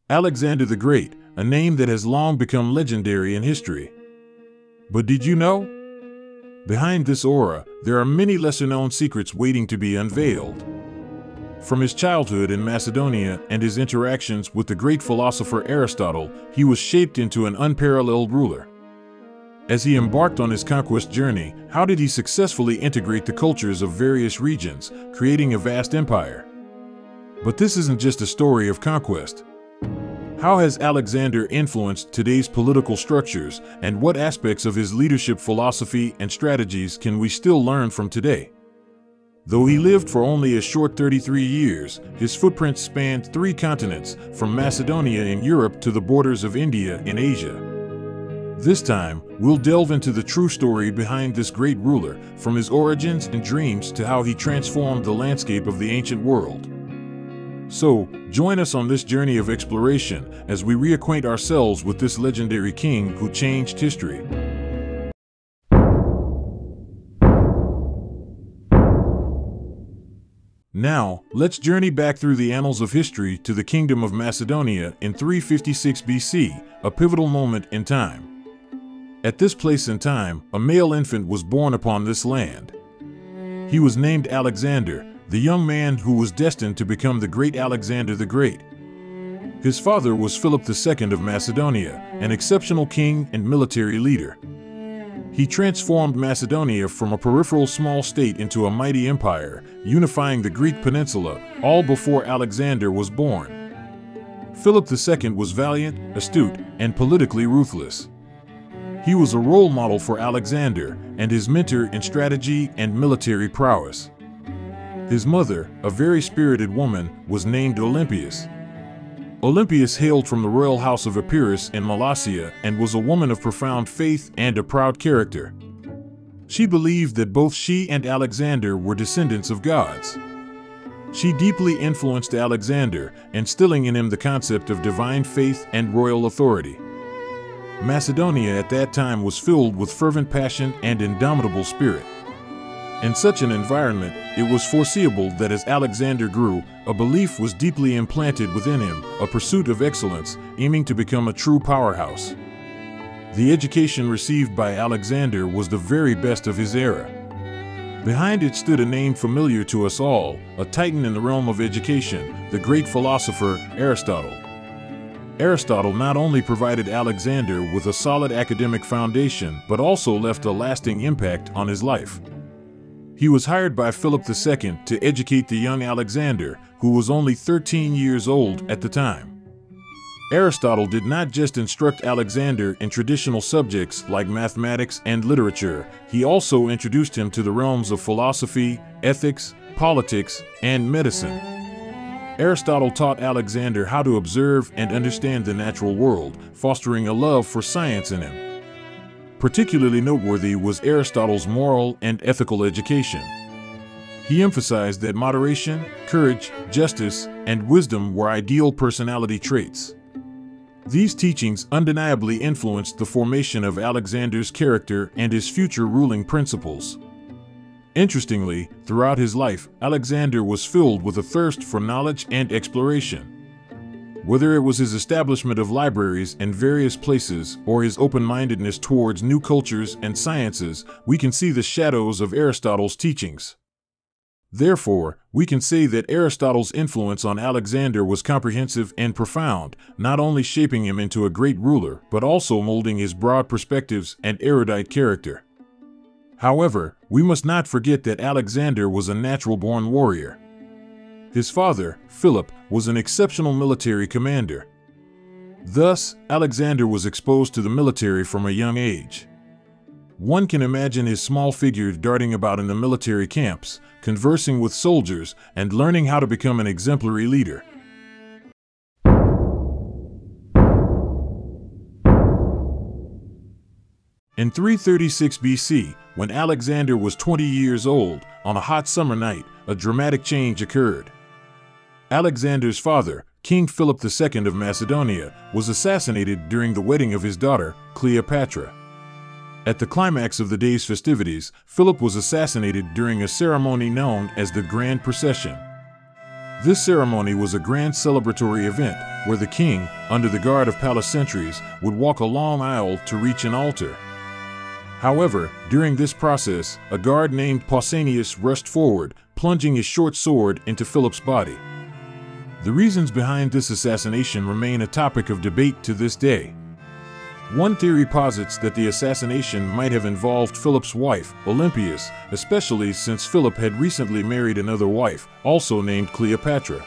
Alexander the Great, a name that has long become legendary in history. But did you know? Behind this aura, there are many lesser-known secrets waiting to be unveiled. From his childhood in Macedonia and his interactions with the great philosopher Aristotle, he was shaped into an unparalleled ruler. As he embarked on his conquest journey, how did he successfully integrate the cultures of various regions, creating a vast empire? But this isn't just a story of conquest. How has Alexander influenced today's political structures, and what aspects of his leadership philosophy and strategies can we still learn from today? Though he lived for only a short 33 years, his footprints spanned 3 continents, from Macedonia in Europe to the borders of India in Asia. This time, we'll delve into the true story behind this great ruler, from his origins and dreams to how he transformed the landscape of the ancient world. So, join us on this journey of exploration as we reacquaint ourselves with this legendary king who changed history. Now, let's journey back through the annals of history to the Kingdom of Macedonia in 356 BC, a pivotal moment in time. At this place in time, a male infant was born upon this land. He was named Alexander, the young man who was destined to become the great Alexander the Great. His father was Philip II of Macedonia, an exceptional king and military leader. He transformed Macedonia from a peripheral small state into a mighty empire, unifying the Greek peninsula, all before Alexander was born. Philip II was valiant, astute, and politically ruthless. He was a role model for Alexander and his mentor in strategy and military prowess. His mother, a very spirited woman, was named Olympias. Olympias hailed from the royal house of Epirus in Molossia and was a woman of profound faith and a proud character. She believed that both she and Alexander were descendants of gods. She deeply influenced Alexander, instilling in him the concept of divine faith and royal authority. Macedonia at that time was filled with fervent passion and indomitable spirit. In such an environment, it was foreseeable that as Alexander grew, a belief was deeply implanted within him, a pursuit of excellence, aiming to become a true powerhouse. The education received by Alexander was the very best of his era. Behind it stood a name familiar to us all, a titan in the realm of education, the great philosopher Aristotle. Aristotle not only provided Alexander with a solid academic foundation, but also left a lasting impact on his life. He was hired by Philip II to educate the young Alexander, who was only 13 years old at the time. Aristotle did not just instruct Alexander in traditional subjects like mathematics and literature, he also introduced him to the realms of philosophy, ethics, politics, and medicine. Aristotle taught Alexander how to observe and understand the natural world, fostering a love for science in him. Particularly noteworthy was Aristotle's moral and ethical education. He emphasized that moderation, courage, justice, and wisdom were ideal personality traits. These teachings undeniably influenced the formation of Alexander's character and his future ruling principles. Interestingly, throughout his life, Alexander was filled with a thirst for knowledge and exploration. Whether it was his establishment of libraries in various places or his open-mindedness towards new cultures and sciences, we can see the shadows of Aristotle's teachings. Therefore, we can say that Aristotle's influence on Alexander was comprehensive and profound, not only shaping him into a great ruler, but also molding his broad perspectives and erudite character. However, we must not forget that Alexander was a natural-born warrior. His father, Philip, was an exceptional military commander. Thus, Alexander was exposed to the military from a young age. One can imagine his small figure darting about in the military camps, conversing with soldiers, and learning how to become an exemplary leader. In 336 BC, when Alexander was 20 years old, on a hot summer night, a dramatic change occurred. Alexander's father, King Philip II of Macedonia, was assassinated during the wedding of his daughter, Cleopatra. At the climax of the day's festivities, Philip was assassinated during a ceremony known as the Grand Procession. This ceremony was a grand celebratory event where the king, under the guard of palace sentries, would walk a long aisle to reach an altar. However, during this process, a guard named Pausanias rushed forward, plunging his short sword into Philip's body. The reasons behind this assassination remain a topic of debate to this day. One theory posits that the assassination might have involved Philip's wife, Olympias, especially since Philip had recently married another wife, also named Cleopatra.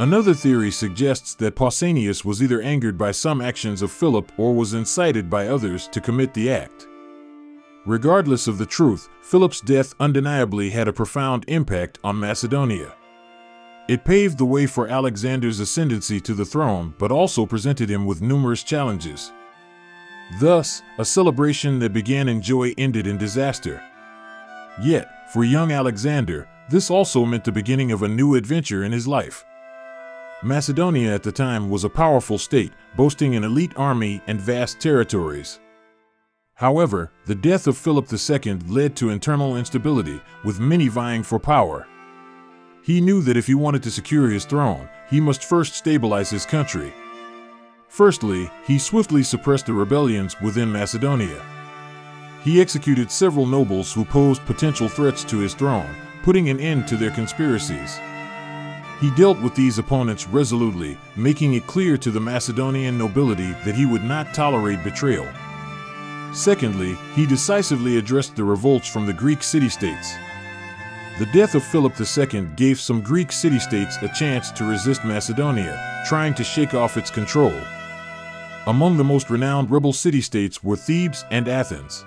Another theory suggests that Pausanias was either angered by some actions of Philip or was incited by others to commit the act. Regardless of the truth, Philip's death undeniably had a profound impact on Macedonia. It paved the way for Alexander's ascendancy to the throne, but also presented him with numerous challenges. Thus, a celebration that began in joy ended in disaster. Yet, for young Alexander, this also meant the beginning of a new adventure in his life. Macedonia at the time was a powerful state, boasting an elite army and vast territories. However, the death of Philip II led to internal instability, with many vying for power. He knew that if he wanted to secure his throne, he must first stabilize his country. Firstly, he swiftly suppressed the rebellions within Macedonia. He executed several nobles who posed potential threats to his throne, putting an end to their conspiracies. He dealt with these opponents resolutely, making it clear to the Macedonian nobility that he would not tolerate betrayal. Secondly, he decisively addressed the revolts from the Greek city-states. The death of Philip II gave some Greek city-states a chance to resist Macedonia, trying to shake off its control. Among the most renowned rebel city-states were Thebes and Athens.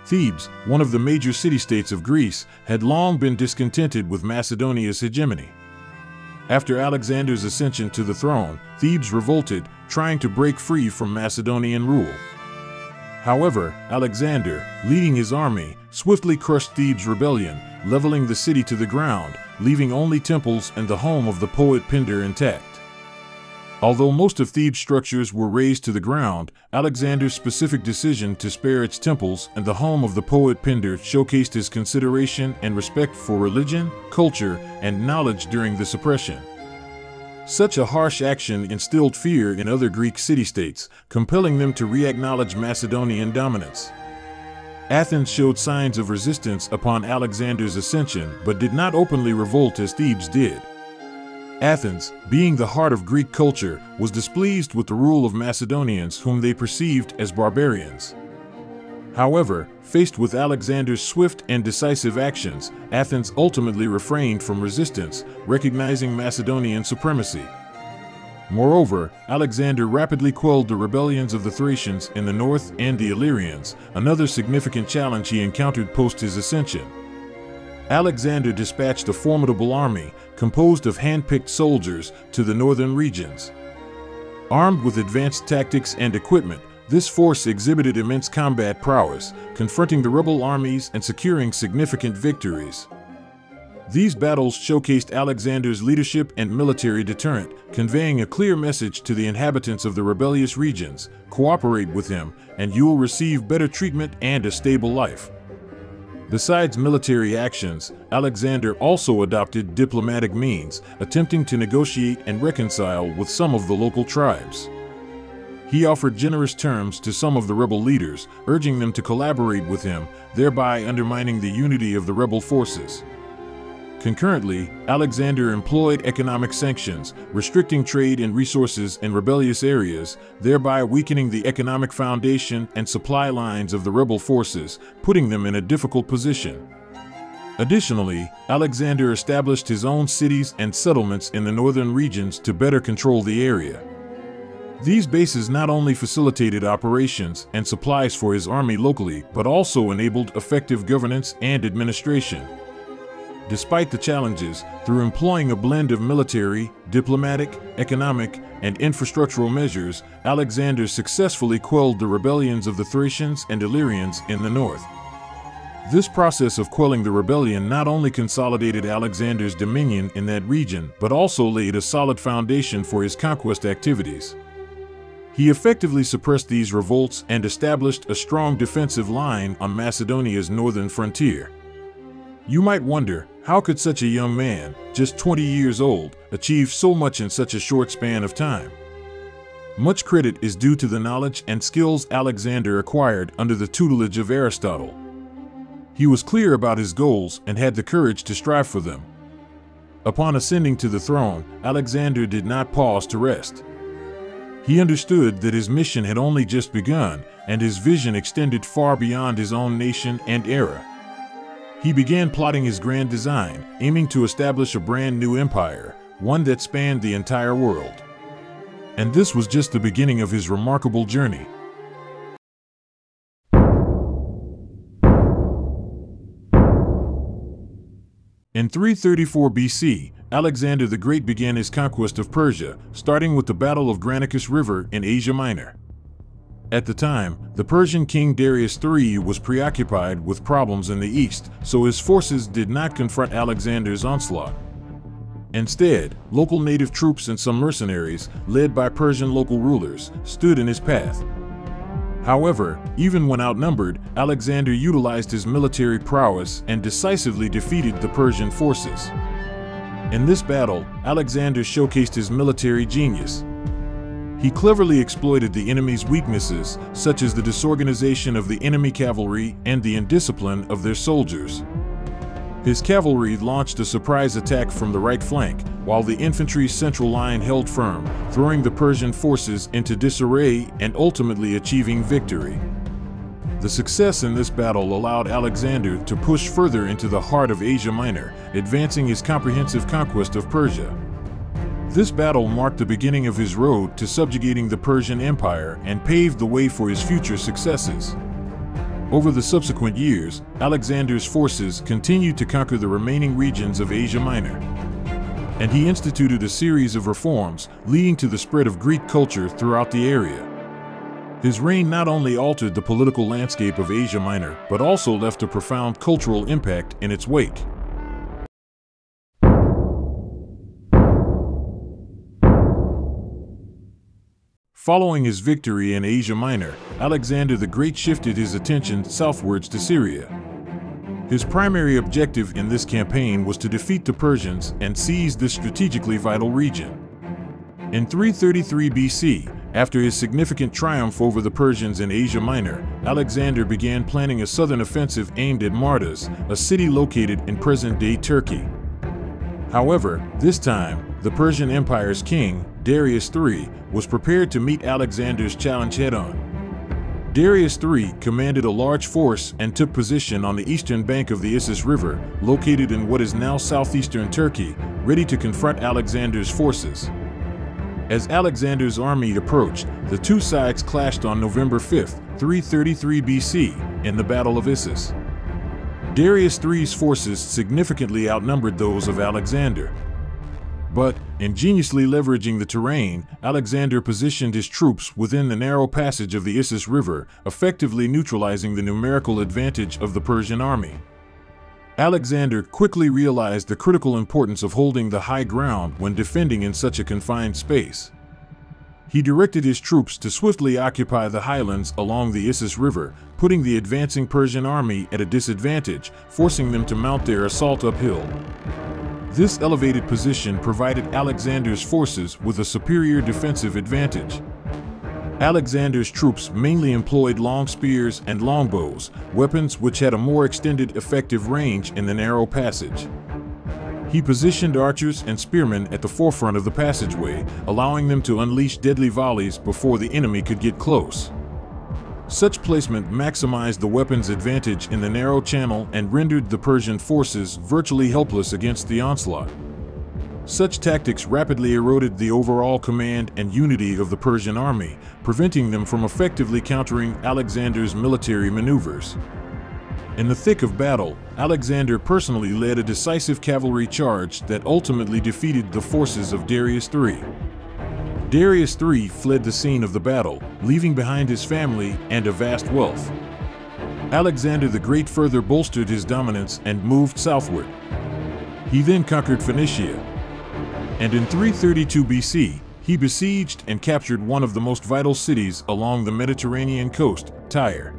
Thebes, one of the major city-states of Greece, had long been discontented with Macedonia's hegemony. After Alexander's ascension to the throne, Thebes revolted, trying to break free from Macedonian rule. However, Alexander, leading his army, swiftly crushed Thebes' rebellion, leveling the city to the ground, leaving only temples and the home of the poet Pindar intact. Although most of Thebes' structures were razed to the ground, Alexander's specific decision to spare its temples and the home of the poet Pindar showcased his consideration and respect for religion, culture, and knowledge during the suppression. Such a harsh action instilled fear in other Greek city-states, compelling them to re-acknowledge Macedonian dominance. Athens showed signs of resistance upon Alexander's ascension, but did not openly revolt as Thebes did. Athens, being the heart of Greek culture, was displeased with the rule of Macedonians whom they perceived as barbarians. However, faced with Alexander's swift and decisive actions, Athens ultimately refrained from resistance, recognizing Macedonian supremacy. Moreover, Alexander rapidly quelled the rebellions of the Thracians in the north and the Illyrians, another significant challenge he encountered post his ascension. Alexander dispatched a formidable army, composed of hand-picked soldiers, to the northern regions. Armed with advanced tactics and equipment, this force exhibited immense combat prowess, confronting the rebel armies and securing significant victories. These battles showcased Alexander's leadership and military deterrent, conveying a clear message to the inhabitants of the rebellious regions: cooperate with him, and you will receive better treatment and a stable life. Besides military actions, Alexander also adopted diplomatic means, attempting to negotiate and reconcile with some of the local tribes. He offered generous terms to some of the rebel leaders, urging them to collaborate with him, thereby undermining the unity of the rebel forces. Concurrently, Alexander employed economic sanctions, restricting trade and resources in rebellious areas, thereby weakening the economic foundation and supply lines of the rebel forces, putting them in a difficult position. Additionally, Alexander established his own cities and settlements in the northern regions to better control the area. These bases not only facilitated operations and supplies for his army locally, but also enabled effective governance and administration. Despite the challenges, through employing a blend of military, diplomatic, economic, and infrastructural measures, Alexander successfully quelled the rebellions of the Thracians and Illyrians in the north. This process of quelling the rebellion not only consolidated Alexander's dominion in that region, but also laid a solid foundation for his conquest activities. He effectively suppressed these revolts and established a strong defensive line on Macedonia's northern frontier. You might wonder, How could such a young man, just 20 years old, achieve so much in such a short span of time? Much credit is due to the knowledge and skills Alexander acquired under the tutelage of Aristotle. He was clear about his goals and had the courage to strive for them. Upon ascending to the throne, Alexander did not pause to rest. He understood that his mission had only just begun, and his vision extended far beyond his own nation and era. He began plotting his grand design, aiming to establish a brand new empire, one that spanned the entire world. And this was just the beginning of his remarkable journey. In 334 BC, Alexander the Great began his conquest of Persia, starting with the Battle of Granicus River in Asia Minor. At the time, the Persian king Darius III was preoccupied with problems in the east, so his forces did not confront Alexander's onslaught. Instead, local native troops and some mercenaries, led by Persian local rulers, stood in his path. However, even when outnumbered, Alexander utilized his military prowess and decisively defeated the Persian forces. In this battle, Alexander showcased his military genius. He cleverly exploited the enemy's weaknesses, such as the disorganization of the enemy cavalry and the indiscipline of their soldiers. His cavalry launched a surprise attack from the right flank, while the infantry's central line held firm, throwing the Persian forces into disarray and ultimately achieving victory. The success in this battle allowed Alexander to push further into the heart of Asia Minor, advancing his comprehensive conquest of Persia. This battle marked the beginning of his road to subjugating the Persian Empire and paved the way for his future successes. Over the subsequent years, Alexander's forces continued to conquer the remaining regions of Asia Minor. And he instituted a series of reforms, leading to the spread of Greek culture throughout the area. His reign not only altered the political landscape of Asia Minor, but also left a profound cultural impact in its wake. Following his victory in Asia Minor, Alexander the Great shifted his attention southwards to Syria. His primary objective in this campaign was to defeat the Persians and seize this strategically vital region. In 333 BC, after his significant triumph over the Persians in Asia Minor, Alexander began planning a southern offensive aimed at Mardus, a city located in present-day Turkey. However, this time, the Persian Empire's king, Darius III, was prepared to meet Alexander's challenge head-on. Darius III commanded a large force and took position on the eastern bank of the Issus River, located in what is now southeastern Turkey, ready to confront Alexander's forces. As Alexander's army approached, the two sides clashed on November 5, 333 BC, in the Battle of Issus. Darius III's forces significantly outnumbered those of Alexander. But, ingeniously leveraging the terrain, Alexander positioned his troops within the narrow passage of the Issus River, effectively neutralizing the numerical advantage of the Persian army. Alexander quickly realized the critical importance of holding the high ground when defending in such a confined space. He directed his troops to swiftly occupy the highlands along the Issus River, putting the advancing Persian army at a disadvantage, forcing them to mount their assault uphill. This elevated position provided Alexander's forces with a superior defensive advantage. Alexander's troops mainly employed long spears and longbows, weapons which had a more extended effective range in the narrow passage. He positioned archers and spearmen at the forefront of the passageway, allowing them to unleash deadly volleys before the enemy could get close. Such placement maximized the weapon's advantage in the narrow channel and rendered the Persian forces virtually helpless against the onslaught. Such tactics rapidly eroded the overall command and unity of the Persian army, preventing them from effectively countering Alexander's military maneuvers. In the thick of battle, Alexander personally led a decisive cavalry charge that ultimately defeated the forces of Darius III. Darius III fled the scene of the battle, leaving behind his family and a vast wealth. Alexander the Great further bolstered his dominance and moved southward. He then conquered Phoenicia. And in 332 BC, he besieged and captured one of the most vital cities along the Mediterranean coast, Tyre.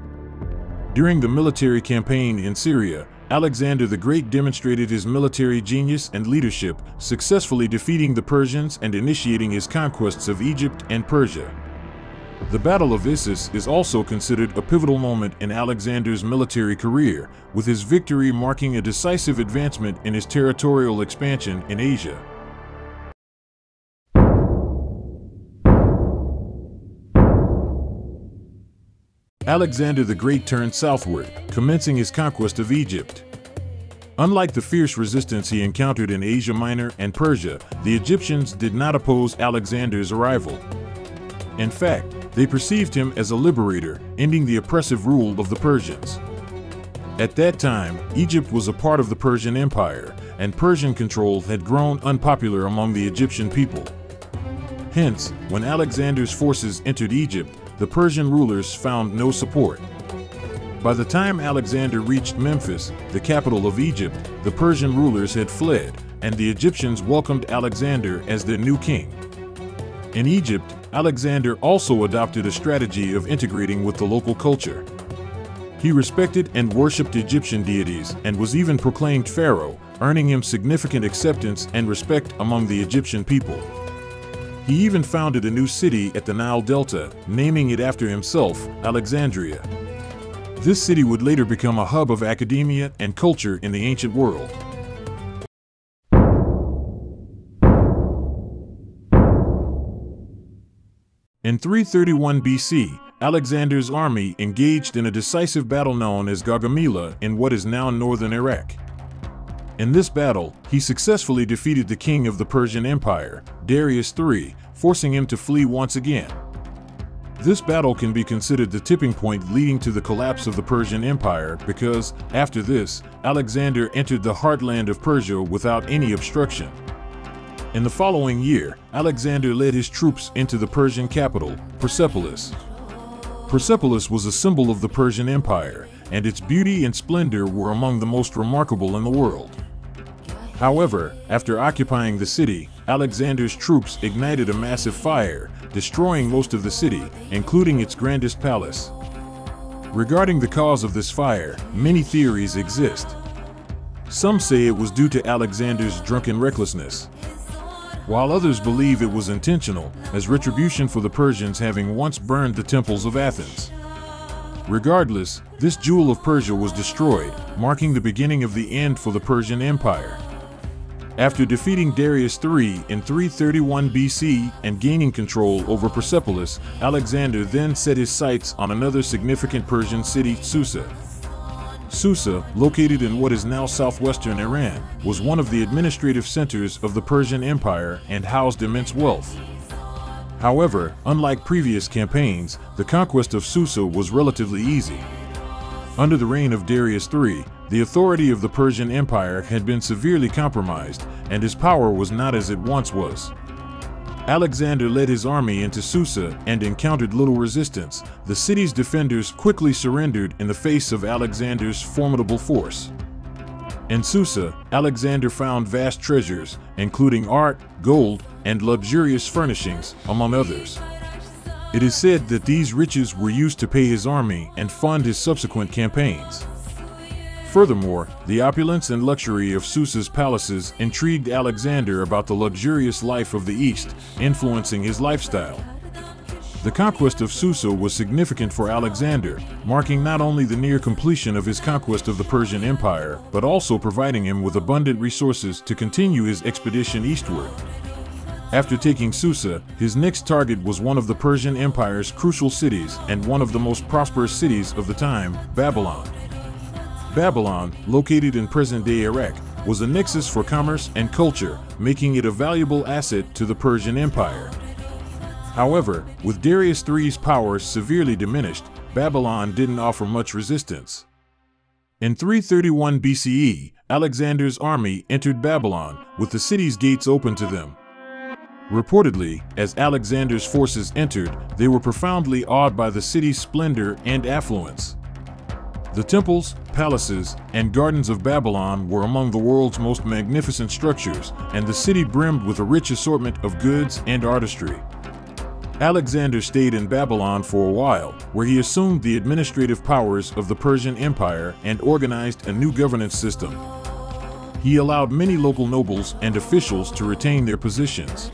During the military campaign in Syria, Alexander the Great demonstrated his military genius and leadership, successfully defeating the Persians and initiating his conquests of Egypt and Persia. The Battle of Issus is also considered a pivotal moment in Alexander's military career, with his victory marking a decisive advancement in his territorial expansion in Asia. Alexander the Great turned southward, commencing his conquest of Egypt. Unlike the fierce resistance he encountered in Asia Minor and Persia, the Egyptians did not oppose Alexander's arrival. In fact, they perceived him as a liberator, ending the oppressive rule of the Persians. At that time, Egypt was a part of the Persian Empire, and Persian control had grown unpopular among the Egyptian people. Hence, when Alexander's forces entered Egypt, the Persian rulers found no support. By the time Alexander reached Memphis, the capital of Egypt, the Persian rulers had fled, and the Egyptians welcomed Alexander as their new king. In Egypt, Alexander also adopted a strategy of integrating with the local culture. He respected and worshipped Egyptian deities and was even proclaimed pharaoh, earning him significant acceptance and respect among the Egyptian people. He even founded a new city at the Nile Delta, naming it after himself, Alexandria. This city would later become a hub of academia and culture in the ancient world. In 331 BC, Alexander's army engaged in a decisive battle known as Gaugamela in what is now northern Iraq. In this battle, he successfully defeated the king of the Persian Empire, Darius III, forcing him to flee once again. This battle can be considered the tipping point leading to the collapse of the Persian Empire because, after this, Alexander entered the heartland of Persia without any obstruction. In the following year, Alexander led his troops into the Persian capital, Persepolis. Persepolis was a symbol of the Persian Empire, and its beauty and splendor were among the most remarkable in the world. However, after occupying the city, Alexander's troops ignited a massive fire, destroying most of the city, including its grandest palace. Regarding the cause of this fire, many theories exist. Some say it was due to Alexander's drunken recklessness, while others believe it was intentional, as retribution for the Persians having once burned the temples of Athens. Regardless, this jewel of Persia was destroyed, marking the beginning of the end for the Persian Empire. After defeating Darius III in 331 BC and gaining control over Persepolis, Alexander then set his sights on another significant Persian city, Susa. Susa, located in what is now southwestern Iran, was one of the administrative centers of the Persian Empire and housed immense wealth. However, unlike previous campaigns, the conquest of Susa was relatively easy. Under the reign of Darius III, the authority of the Persian Empire had been severely compromised, and his power was not as it once was. Alexander led his army into Susa and encountered little resistance. The city's defenders quickly surrendered in the face of Alexander's formidable force. In Susa, Alexander found vast treasures, including art, gold, and luxurious furnishings, among others. It is said that these riches were used to pay his army and fund his subsequent campaigns. Furthermore, the opulence and luxury of Susa's palaces intrigued Alexander about the luxurious life of the East, influencing his lifestyle. The conquest of Susa was significant for Alexander, marking not only the near completion of his conquest of the Persian Empire, but also providing him with abundant resources to continue his expedition eastward. After taking Susa, his next target was one of the Persian Empire's crucial cities and one of the most prosperous cities of the time, Babylon. Babylon, located in present-day Iraq, was a nexus for commerce and culture, making it a valuable asset to the Persian Empire. However, with Darius III's powers severely diminished, Babylon didn't offer much resistance. In 331 BCE, Alexander's army entered Babylon, with the city's gates open to them. Reportedly, as Alexander's forces entered, they were profoundly awed by the city's splendor and affluence. The temples, palaces, and gardens of Babylon were among the world's most magnificent structures, and the city brimmed with a rich assortment of goods and artistry. Alexander stayed in Babylon for a while, where he assumed the administrative powers of the Persian Empire and organized a new governance system. He allowed many local nobles and officials to retain their positions.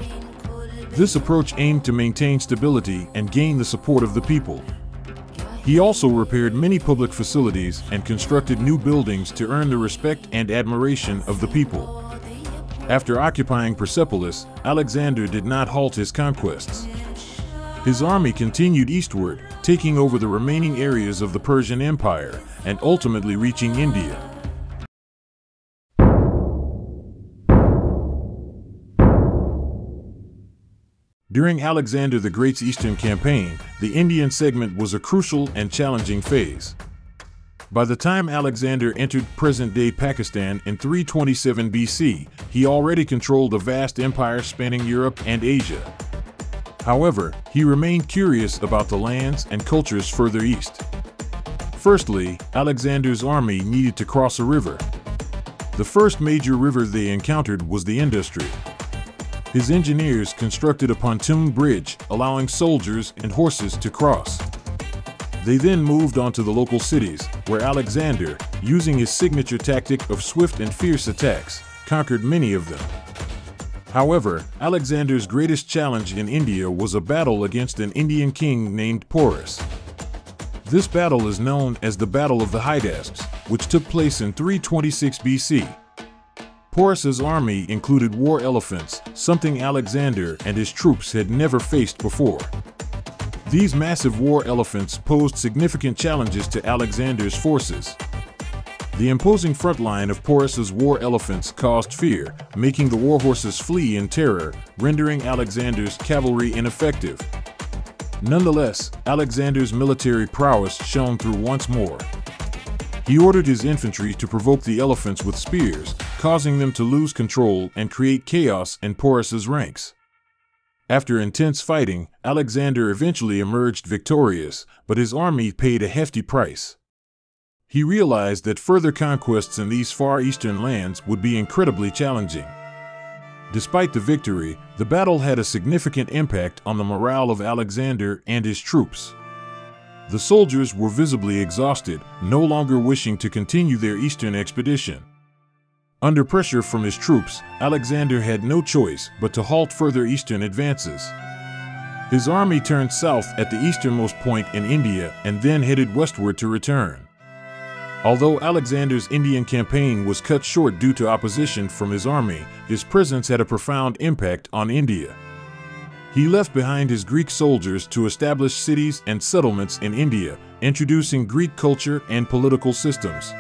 This approach aimed to maintain stability and gain the support of the people. He also repaired many public facilities and constructed new buildings to earn the respect and admiration of the people. After occupying Persepolis, Alexander did not halt his conquests. His army continued eastward, taking over the remaining areas of the Persian Empire and ultimately reaching India. During Alexander the Great's Eastern Campaign, the Indian segment was a crucial and challenging phase. By the time Alexander entered present-day Pakistan in 327 BC, he already controlled a vast empire spanning Europe and Asia. However, he remained curious about the lands and cultures further east. Firstly, Alexander's army needed to cross a river. The first major river they encountered was the Indus. His engineers constructed a pontoon bridge, allowing soldiers and horses to cross. They then moved on to the local cities, where Alexander, using his signature tactic of swift and fierce attacks, conquered many of them. However, Alexander's greatest challenge in India was a battle against an Indian king named Porus. This battle is known as the Battle of the Hydaspes, which took place in 326 BC. Porus's army included war elephants, something Alexander and his troops had never faced before. These massive war elephants posed significant challenges to Alexander's forces. The imposing front line of Porus's war elephants caused fear, making the war horses flee in terror, rendering Alexander's cavalry ineffective. Nonetheless, Alexander's military prowess shone through once more. He ordered his infantry to provoke the elephants with spears, causing them to lose control and create chaos in Porus's ranks. After intense fighting, Alexander eventually emerged victorious, but his army paid a hefty price. He realized that further conquests in these far eastern lands would be incredibly challenging. Despite the victory, the battle had a significant impact on the morale of Alexander and his troops. The soldiers were visibly exhausted, no longer wishing to continue their eastern expedition. Under pressure from his troops, Alexander had no choice but to halt further eastern advances. His army turned south at the easternmost point in India and then headed westward to return. Although Alexander's Indian campaign was cut short due to opposition from his army, his presence had a profound impact on India. He left behind his Greek soldiers to establish cities and settlements in India, introducing Greek culture and political systems.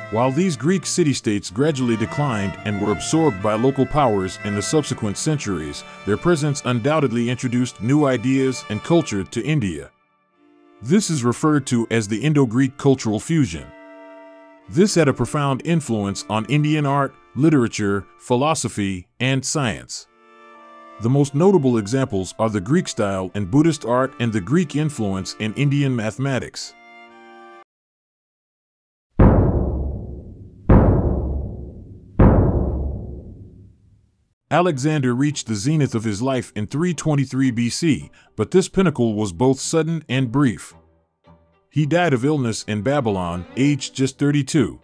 While these Greek city-states gradually declined and were absorbed by local powers in the subsequent centuries, their presence undoubtedly introduced new ideas and culture to India. This is referred to as the Indo-Greek cultural fusion. This had a profound influence on Indian art, literature, philosophy, and science. The most notable examples are the Greek style in Buddhist art and the Greek influence in Indian mathematics. Alexander reached the zenith of his life in 323 BC, but this pinnacle was both sudden and brief. He died of illness in Babylon, aged just 32.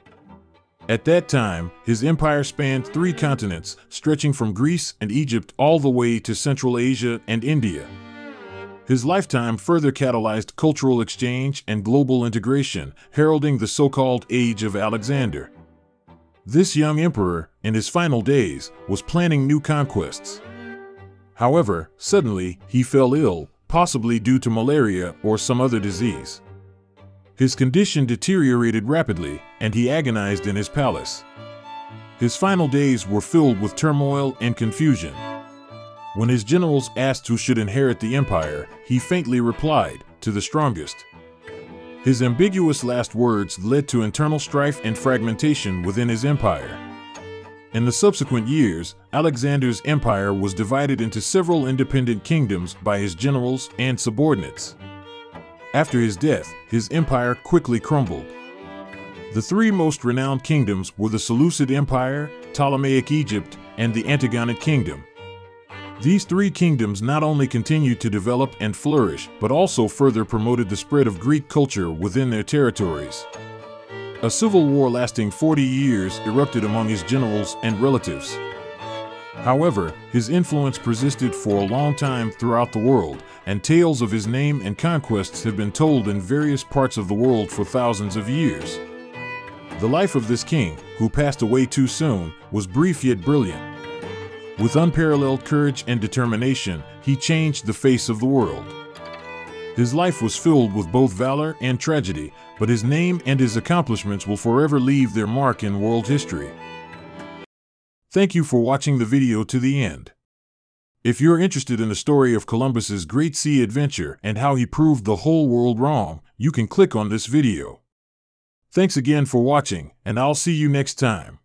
At that time, his empire spanned 3 continents, stretching from Greece and Egypt all the way to Central Asia and India. His lifetime further catalyzed cultural exchange and global integration, heralding the so-called Age of Alexander. This young emperor, in his final days, was planning new conquests. However, suddenly, he fell ill, possibly due to malaria or some other disease. His condition deteriorated rapidly, and he agonized in his palace. His final days were filled with turmoil and confusion. When his generals asked who should inherit the empire, he faintly replied, "To the strongest." His ambiguous last words led to internal strife and fragmentation within his empire. In the subsequent years, Alexander's empire was divided into several independent kingdoms by his generals and subordinates. After his death, his empire quickly crumbled. The 3 most renowned kingdoms were the Seleucid Empire, Ptolemaic Egypt, and the Antigonid Kingdom. These three kingdoms not only continued to develop and flourish, but also further promoted the spread of Greek culture within their territories. A civil war lasting 40 years erupted among his generals and relatives. However, his influence persisted for a long time throughout the world, and tales of his name and conquests have been told in various parts of the world for thousands of years. The life of this king, who passed away too soon, was brief yet brilliant. With unparalleled courage and determination, he changed the face of the world. His life was filled with both valor and tragedy, but his name and his accomplishments will forever leave their mark in world history. Thank you for watching the video to the end. If you're interested in the story of Columbus's great sea adventure and how he proved the whole world wrong, you can click on this video. Thanks again for watching, and I'll see you next time.